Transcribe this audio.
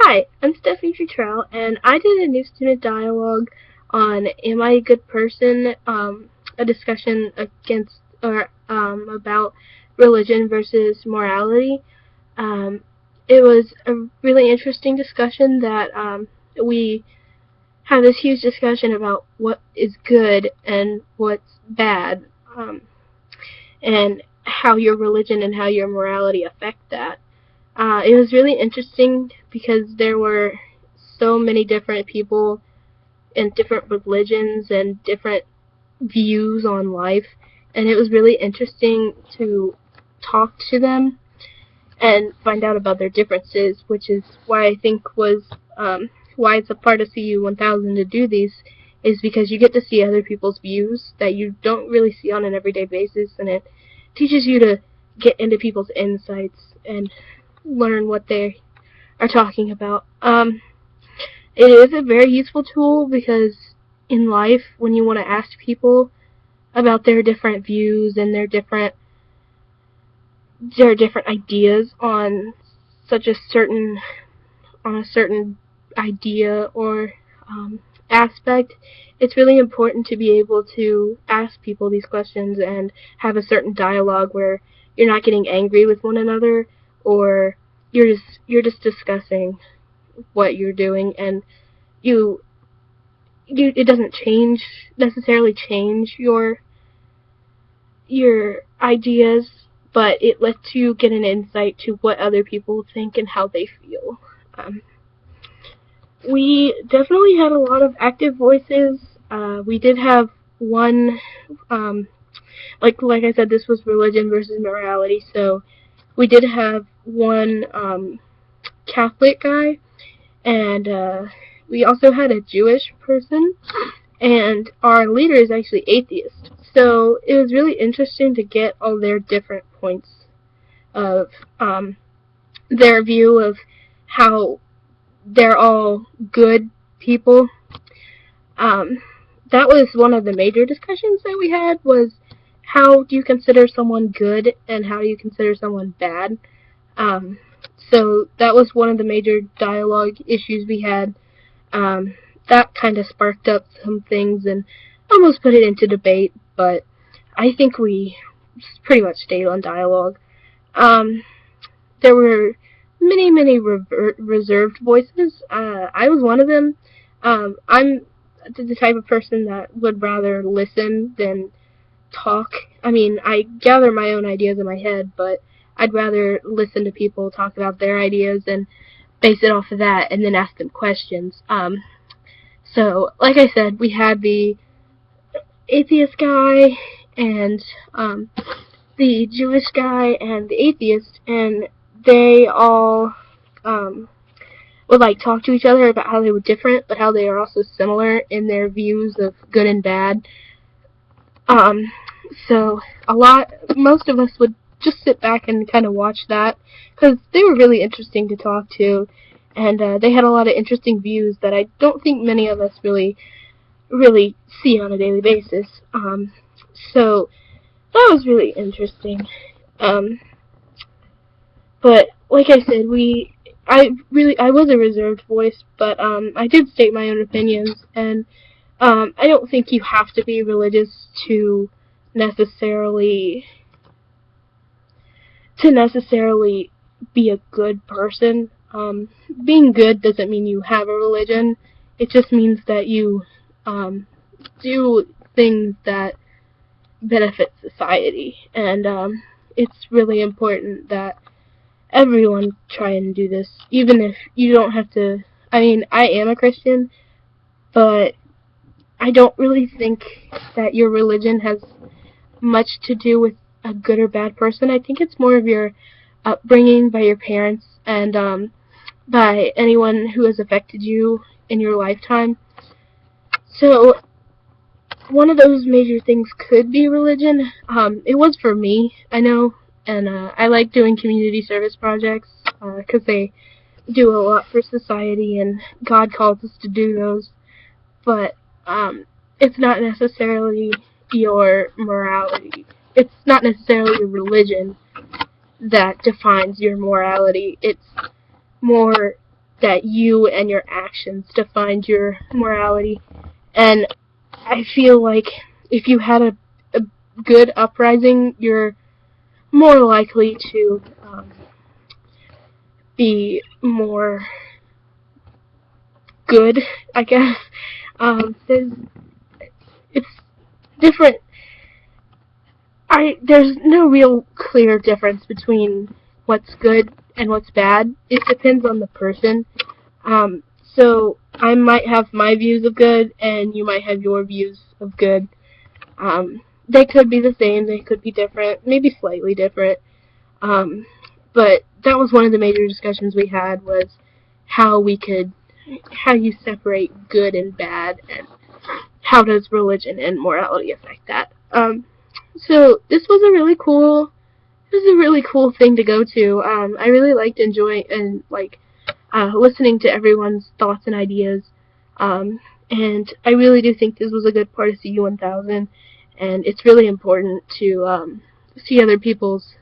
Hi, I'm Stephanie Futrell, and I did a new student dialogue on Am I a Good Person? A discussion against or about religion versus morality. Um, it was a really interesting discussion that we had this huge discussion about what is good and what's bad, and how your religion and how your morality affect that. It was really interesting because there were so many different people and different religions and different views on life, and it was really interesting to talk to them and find out about their differences, which is why I think was why it's a part of CU 1000 to do these, is because you get to see other people's views that you don't really see on an everyday basis, and it teaches you to get into people's insights and learn what they are talking about. It is a very useful tool because in life, when you want to ask people about their different views and their different ideas on such a certain idea or aspect, it's really important to be able to ask people these questions and have a certain dialogue where you're not getting angry with one another, or you're just discussing what you're doing, and you it doesn't necessarily change your ideas, but it lets you get an insight to what other people think and how they feel. We definitely had a lot of active voices. We did have one, like I said, this was religion versus morality, so we did have one Catholic guy, and we also had a Jewish person, and our leader is actually atheist. So it was really interesting to get all their different points of their view of how they're all good people. Um, that was one of the major discussions that we had, was how do you consider someone good and how do you consider someone bad. Um, so that was one of the major dialogue issues we had. That kind of sparked up some things and almost put it into debate, but I think we pretty much stayed on dialogue. There were many reserved voices. I was one of them. I'm the type of person that would rather listen than talk. I mean, I gather my own ideas in my head, but I'd rather listen to people talk about their ideas and base it off of that and then ask them questions. So, like I said, we had the atheist guy and the Jewish guy and the atheist, and they all would like talk to each other about how they were different, but how they are also similar in their views of good and bad. Um, so most of us would just sit back and kind of watch that, because they were really interesting to talk to, and they had a lot of interesting views that I don't think many of us really see on a daily basis. So that was really interesting. Um, but like I said, I was a reserved voice, but I did state my own opinions, and I don't think you have to be religious to necessarily be a good person. Being good doesn't mean you have a religion. It just means that you do things that benefit society, and it's really important that everyone try and do this, even if you don't have to. I mean, I am a Christian, but I don't really think that your religion has much to do with a good or bad person. I think it's more of your upbringing by your parents and by anyone who has affected you in your lifetime. So one of those major things could be religion. It was for me, I know, and I like doing community service projects because they do a lot for society, and God calls us to do those. But it's not necessarily your morality. It's not necessarily your religion that defines your morality. It's more that you and your actions define your morality. And I feel like if you had a good uprising, you're more likely to be more good, I guess. It's different. There's no real clear difference between what's good and what's bad. It depends on the person. So I might have my views of good, and you might have your views of good. They could be the same, they could be different, maybe slightly different. Um, but that was one of the major discussions we had, was how you separate good and bad, and how does religion and morality affect that. So this was a really cool thing to go to. I really liked enjoying and listening to everyone's thoughts and ideas. And I really do think this was a good part of CU 1000, and it's really important to see other people's